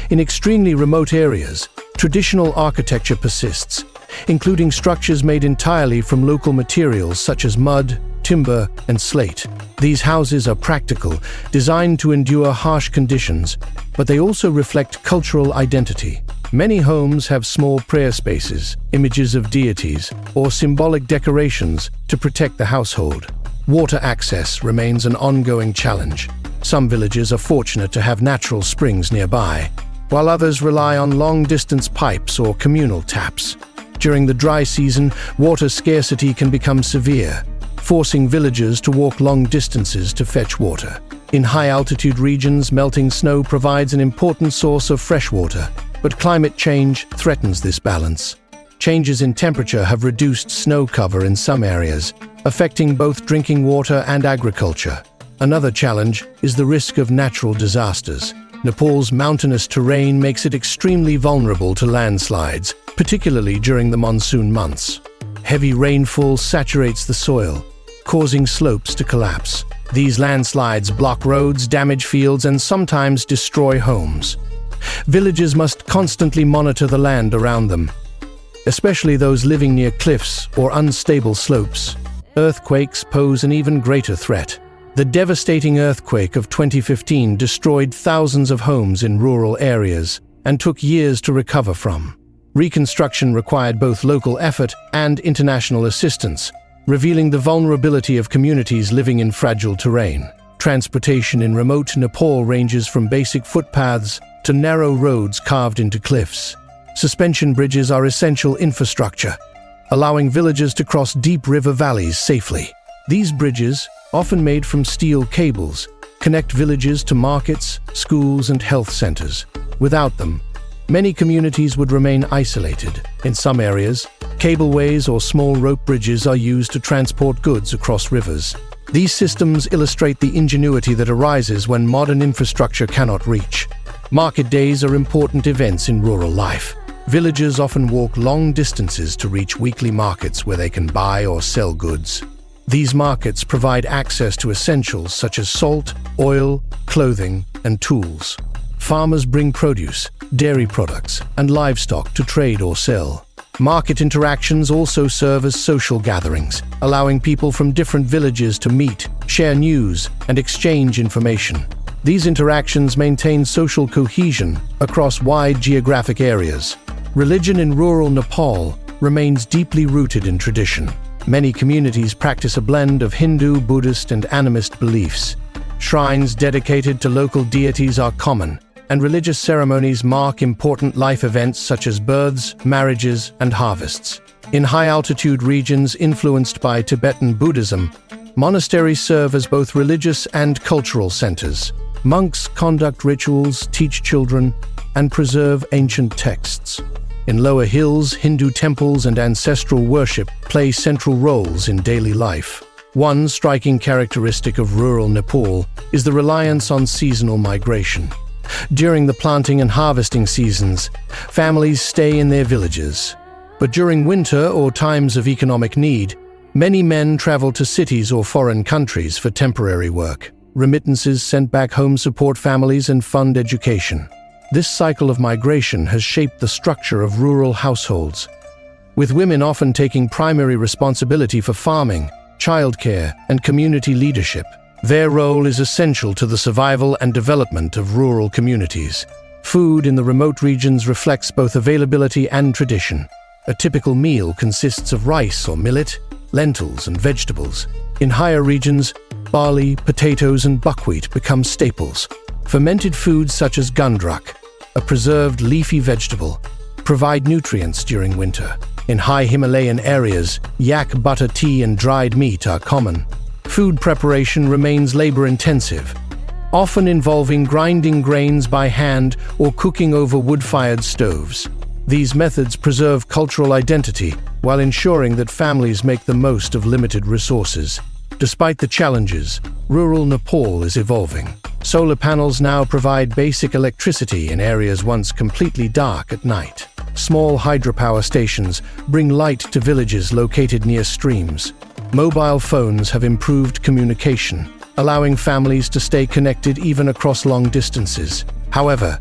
In extremely remote areas, traditional architecture persists, including structures made entirely from local materials such as mud, timber, and slate. These houses are practical, designed to endure harsh conditions, but they also reflect cultural identity. Many homes have small prayer spaces, images of deities, or symbolic decorations to protect the household. Water access remains an ongoing challenge. Some villages are fortunate to have natural springs nearby, while others rely on long-distance pipes or communal taps. During the dry season, water scarcity can become severe, forcing villagers to walk long distances to fetch water. In high-altitude regions, melting snow provides an important source of fresh water, but climate change threatens this balance. Changes in temperature have reduced snow cover in some areas, affecting both drinking water and agriculture. Another challenge is the risk of natural disasters. Nepal's mountainous terrain makes it extremely vulnerable to landslides, particularly during the monsoon months. Heavy rainfall saturates the soil, causing slopes to collapse. These landslides block roads, damage fields, and sometimes destroy homes. Villagers must constantly monitor the land around them, especially those living near cliffs or unstable slopes. Earthquakes pose an even greater threat. The devastating earthquake of 2015 destroyed thousands of homes in rural areas and took years to recover from. Reconstruction required both local effort and international assistance, revealing the vulnerability of communities living in fragile terrain. Transportation in remote Nepal ranges from basic footpaths to narrow roads carved into cliffs. Suspension bridges are essential infrastructure, allowing villagers to cross deep river valleys safely. These bridges, often made from steel cables, connect villages to markets, schools, and health centers. Without them, many communities would remain isolated. In some areas, cableways or small rope bridges are used to transport goods across rivers. These systems illustrate the ingenuity that arises when modern infrastructure cannot reach. Market days are important events in rural life. Villagers often walk long distances to reach weekly markets where they can buy or sell goods. These markets provide access to essentials such as salt, oil, clothing, and tools. Farmers bring produce, dairy products, and livestock to trade or sell. Market interactions also serve as social gatherings, allowing people from different villages to meet, share news, and exchange information. These interactions maintain social cohesion across wide geographic areas. Religion in rural Nepal remains deeply rooted in tradition. Many communities practice a blend of Hindu, Buddhist, and animist beliefs. Shrines dedicated to local deities are common, and religious ceremonies mark important life events such as births, marriages, and harvests. In high-altitude regions influenced by Tibetan Buddhism, monasteries serve as both religious and cultural centers. Monks conduct rituals, teach children, and preserve ancient texts. In lower hills, Hindu temples and ancestral worship play central roles in daily life. One striking characteristic of rural Nepal is the reliance on seasonal migration. During the planting and harvesting seasons, families stay in their villages. But during winter or times of economic need, many men travel to cities or foreign countries for temporary work. Remittances sent back home support families and fund education. This cycle of migration has shaped the structure of rural households, with women often taking primary responsibility for farming, childcare, and community leadership. Their role is essential to the survival and development of rural communities. Food in the remote regions reflects both availability and tradition. A typical meal consists of rice or millet, lentils, and vegetables. In higher regions, barley, potatoes, and buckwheat become staples. Fermented foods such as gundruk, a preserved leafy vegetable, provide nutrients during winter. In high Himalayan areas, yak butter tea and dried meat are common. Food preparation remains labor-intensive, often involving grinding grains by hand or cooking over wood-fired stoves. These methods preserve cultural identity while ensuring that families make the most of limited resources. Despite the challenges, rural Nepal is evolving. Solar panels now provide basic electricity in areas once completely dark at night. Small hydropower stations bring light to villages located near streams. Mobile phones have improved communication, allowing families to stay connected even across long distances. However,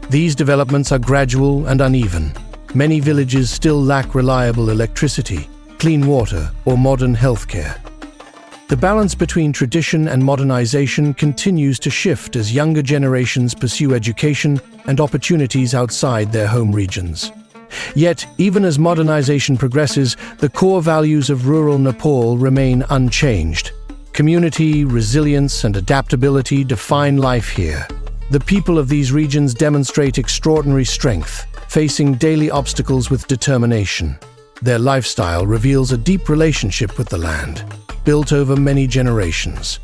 these developments are gradual and uneven. Many villages still lack reliable electricity, clean water, or modern healthcare. The balance between tradition and modernization continues to shift as younger generations pursue education and opportunities outside their home regions. Yet, even as modernization progresses, the core values of rural Nepal remain unchanged. Community, resilience, and adaptability define life here. The people of these regions demonstrate extraordinary strength, facing daily obstacles with determination. Their lifestyle reveals a deep relationship with the land, built over many generations.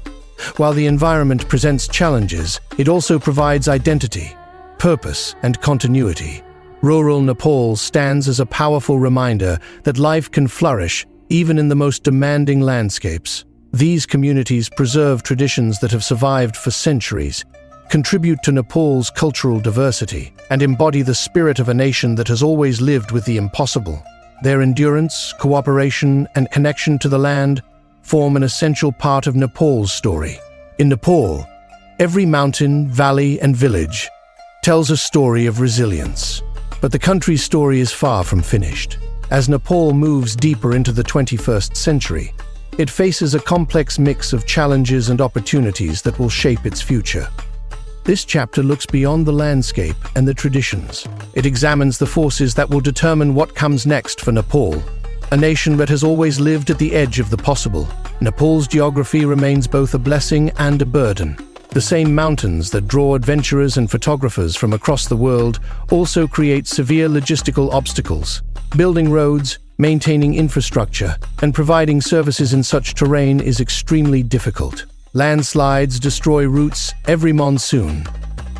While the environment presents challenges, it also provides identity, purpose, and continuity. Rural Nepal stands as a powerful reminder that life can flourish even in the most demanding landscapes. These communities preserve traditions that have survived for centuries, contribute to Nepal's cultural diversity, and embody the spirit of a nation that has always lived with the impossible. Their endurance, cooperation, and connection to the land form an essential part of Nepal's story. In Nepal, every mountain, valley, and village tells a story of resilience. But the country's story is far from finished. As Nepal moves deeper into the 21st century, it faces a complex mix of challenges and opportunities that will shape its future. This chapter looks beyond the landscape and the traditions. It examines the forces that will determine what comes next for Nepal, a nation that has always lived at the edge of the possible. Nepal's geography remains both a blessing and a burden. The same mountains that draw adventurers and photographers from across the world also create severe logistical obstacles. Building roads, maintaining infrastructure, and providing services in such terrain is extremely difficult. Landslides destroy routes every monsoon.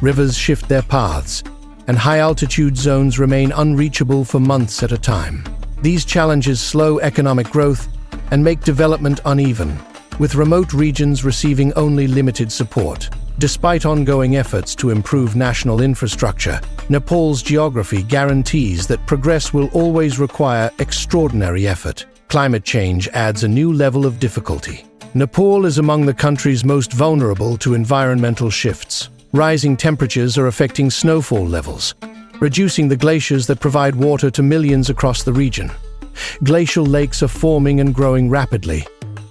Rivers shift their paths, and high-altitude zones remain unreachable for months at a time. These challenges slow economic growth and make development uneven, with remote regions receiving only limited support. Despite ongoing efforts to improve national infrastructure, Nepal's geography guarantees that progress will always require extraordinary effort. Climate change adds a new level of difficulty. Nepal is among the country's most vulnerable to environmental shifts. Rising temperatures are affecting snowfall levels, reducing the glaciers that provide water to millions across the region. Glacial lakes are forming and growing rapidly,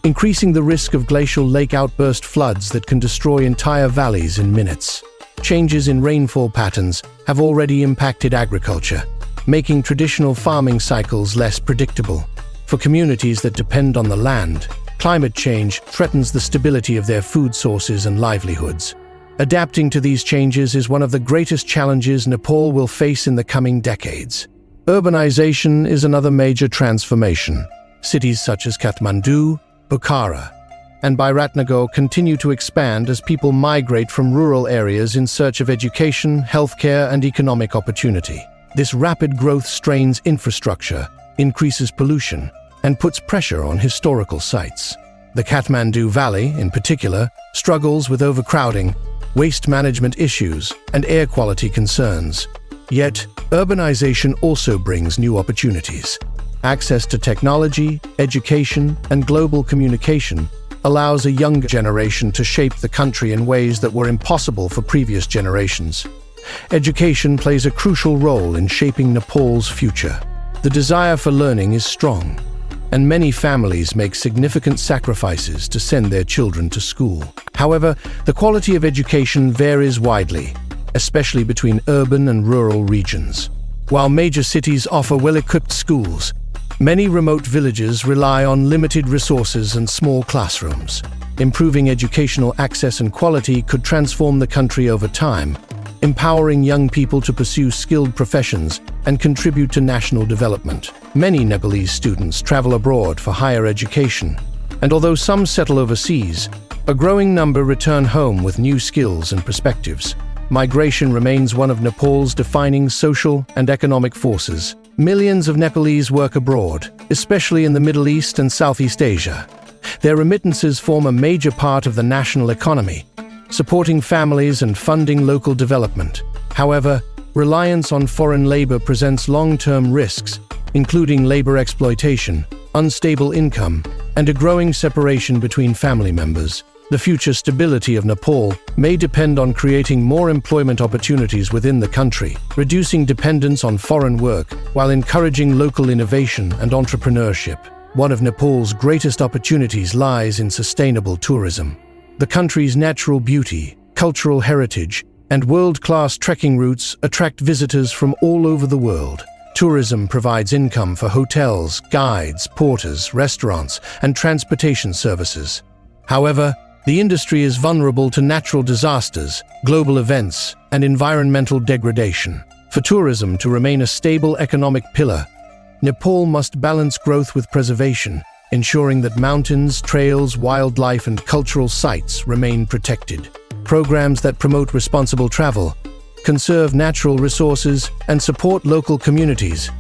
increasing the risk of glacial lake outburst floods that can destroy entire valleys in minutes. Changes in rainfall patterns have already impacted agriculture, making traditional farming cycles less predictable. For communities that depend on the land, climate change threatens the stability of their food sources and livelihoods. Adapting to these changes is one of the greatest challenges Nepal will face in the coming decades. Urbanization is another major transformation. Cities such as Kathmandu, Bukhara, and Biratnagar continue to expand as people migrate from rural areas in search of education, healthcare, and economic opportunity. This rapid growth strains infrastructure, increases pollution, and puts pressure on historical sites. The Kathmandu Valley, in particular, struggles with overcrowding, waste management issues, and air quality concerns. Yet, urbanization also brings new opportunities. Access to technology, education, and global communication allows a younger generation to shape the country in ways that were impossible for previous generations. Education plays a crucial role in shaping Nepal's future. The desire for learning is strong, and many families make significant sacrifices to send their children to school. However, the quality of education varies widely, especially between urban and rural regions. While major cities offer well-equipped schools, many remote villages rely on limited resources and small classrooms. Improving educational access and quality could transform the country over time, empowering young people to pursue skilled professions and contribute to national development. Many Nepalese students travel abroad for higher education, and although some settle overseas, a growing number return home with new skills and perspectives. Migration remains one of Nepal's defining social and economic forces. Millions of Nepalese work abroad, especially in the Middle East and Southeast Asia. Their remittances form a major part of the national economy, supporting families and funding local development. However, reliance on foreign labor presents long-term risks, including labor exploitation, unstable income, and a growing separation between family members. The future stability of Nepal may depend on creating more employment opportunities within the country, reducing dependence on foreign work while encouraging local innovation and entrepreneurship. One of Nepal's greatest opportunities lies in sustainable tourism. The country's natural beauty, cultural heritage, and world-class trekking routes attract visitors from all over the world. Tourism provides income for hotels, guides, porters, restaurants, and transportation services. However, the industry is vulnerable to natural disasters, global events, and environmental degradation. For tourism to remain a stable economic pillar, Nepal must balance growth with preservation, ensuring that mountains, trails, wildlife, and cultural sites remain protected. Programs that promote responsible travel, conserve natural resources, and support local communities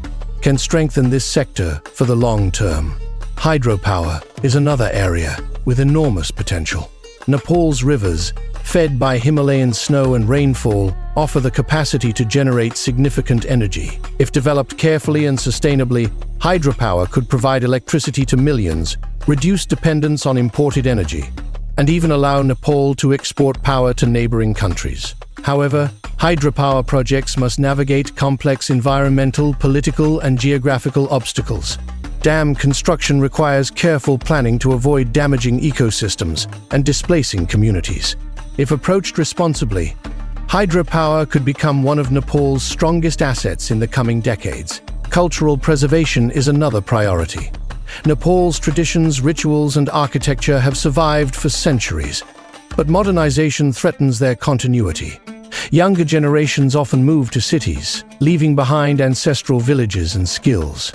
can strengthen this sector for the long term. Hydropower is another area with enormous potential. Nepal's rivers, fed by Himalayan snow and rainfall, offer the capacity to generate significant energy. If developed carefully and sustainably, hydropower could provide electricity to millions, reduce dependence on imported energy, and even allow Nepal to export power to neighboring countries. However, hydropower projects must navigate complex environmental, political, and geographical obstacles. Dam construction requires careful planning to avoid damaging ecosystems and displacing communities. If approached responsibly, hydropower could become one of Nepal's strongest assets in the coming decades. Cultural preservation is another priority. Nepal's traditions, rituals, and architecture have survived for centuries, but modernization threatens their continuity. Younger generations often move to cities, leaving behind ancestral villages and skills.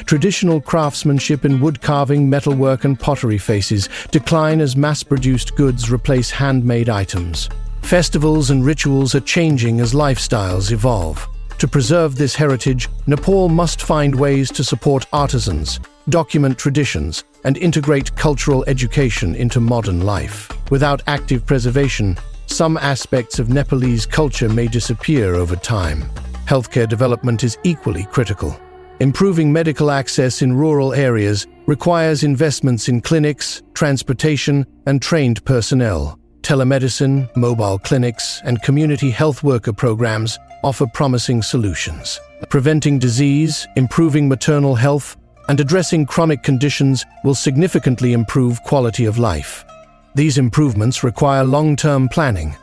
Traditional craftsmanship in wood carving, metalwork, and pottery faces decline as mass-produced goods replace handmade items. Festivals and rituals are changing as lifestyles evolve. To preserve this heritage, Nepal must find ways to support artisans, document traditions, and integrate cultural education into modern life. Without active preservation, some aspects of Nepalese culture may disappear over time. Healthcare development is equally critical. Improving medical access in rural areas requires investments in clinics, transportation, and trained personnel. Telemedicine, mobile clinics, and community health worker programs offer promising solutions. Preventing disease, improving maternal health, and addressing chronic conditions will significantly improve quality of life. These improvements require long-term planning,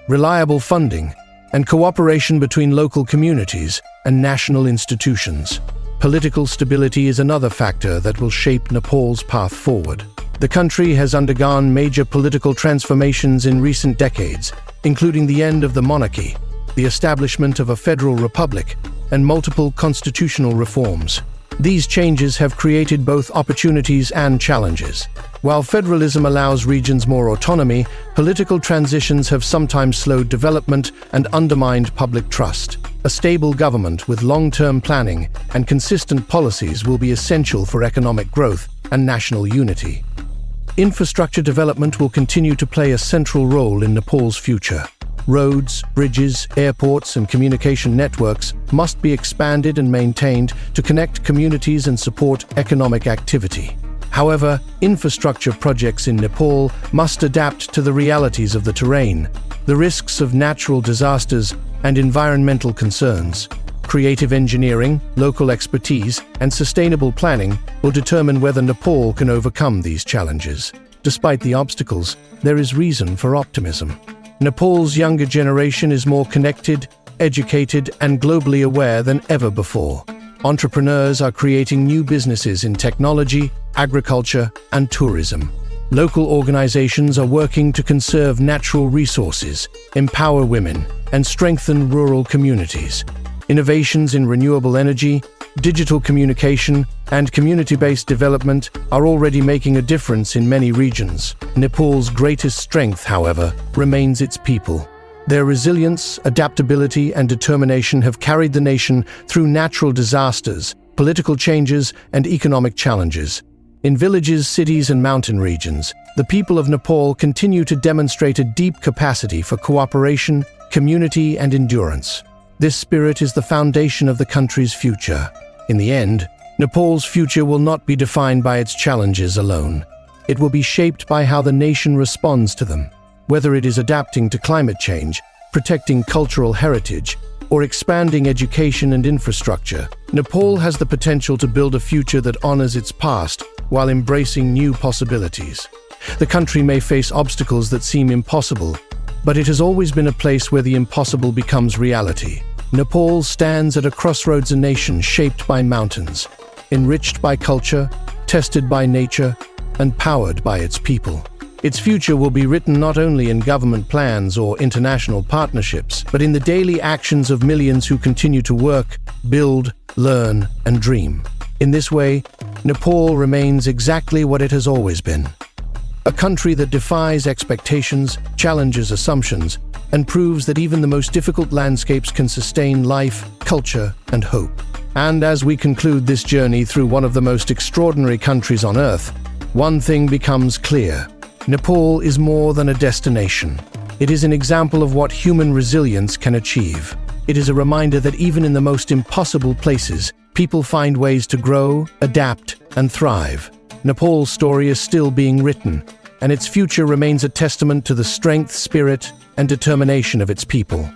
reliable funding, and cooperation between local communities and national institutions. Political stability is another factor that will shape Nepal's path forward. The country has undergone major political transformations in recent decades, including the end of the monarchy, the establishment of a federal republic, and multiple constitutional reforms. These changes have created both opportunities and challenges. While federalism allows regions more autonomy, political transitions have sometimes slowed development and undermined public trust. A stable government with long-term planning and consistent policies will be essential for economic growth and national unity. Infrastructure development will continue to play a central role in Nepal's future. Roads, bridges, airports, and communication networks must be expanded and maintained to connect communities and support economic activity. However, infrastructure projects in Nepal must adapt to the realities of the terrain, the risks of natural disasters, and environmental concerns. Creative engineering, local expertise, and sustainable planning will determine whether Nepal can overcome these challenges. Despite the obstacles, there is reason for optimism. Nepal's younger generation is more connected, educated, and globally aware than ever before. Entrepreneurs are creating new businesses in technology, agriculture, and tourism. Local organizations are working to conserve natural resources, empower women, and strengthen rural communities. Innovations in renewable energy, digital communication, and community-based development are already making a difference in many regions. Nepal's greatest strength, however, remains its people. Their resilience, adaptability, and determination have carried the nation through natural disasters, political changes, and economic challenges. In villages, cities, and mountain regions, the people of Nepal continue to demonstrate a deep capacity for cooperation, community, and endurance. This spirit is the foundation of the country's future. In the end, Nepal's future will not be defined by its challenges alone. It will be shaped by how the nation responds to them. Whether it is adapting to climate change, protecting cultural heritage, or expanding education and infrastructure, Nepal has the potential to build a future that honors its past while embracing new possibilities. The country may face obstacles that seem impossible, but it has always been a place where the impossible becomes reality. Nepal stands at a crossroads, a nation shaped by mountains, enriched by culture, tested by nature, and powered by its people. Its future will be written not only in government plans or international partnerships, but in the daily actions of millions who continue to work, build, learn, and dream. In this way, Nepal remains exactly what it has always been. A country that defies expectations, challenges assumptions, and proves that even the most difficult landscapes can sustain life, culture, and hope. And as we conclude this journey through one of the most extraordinary countries on Earth, one thing becomes clear. Nepal is more than a destination. It is an example of what human resilience can achieve. It is a reminder that even in the most impossible places, people find ways to grow, adapt, and thrive. Nepal's story is still being written, and its future remains a testament to the strength, spirit, and determination of its people.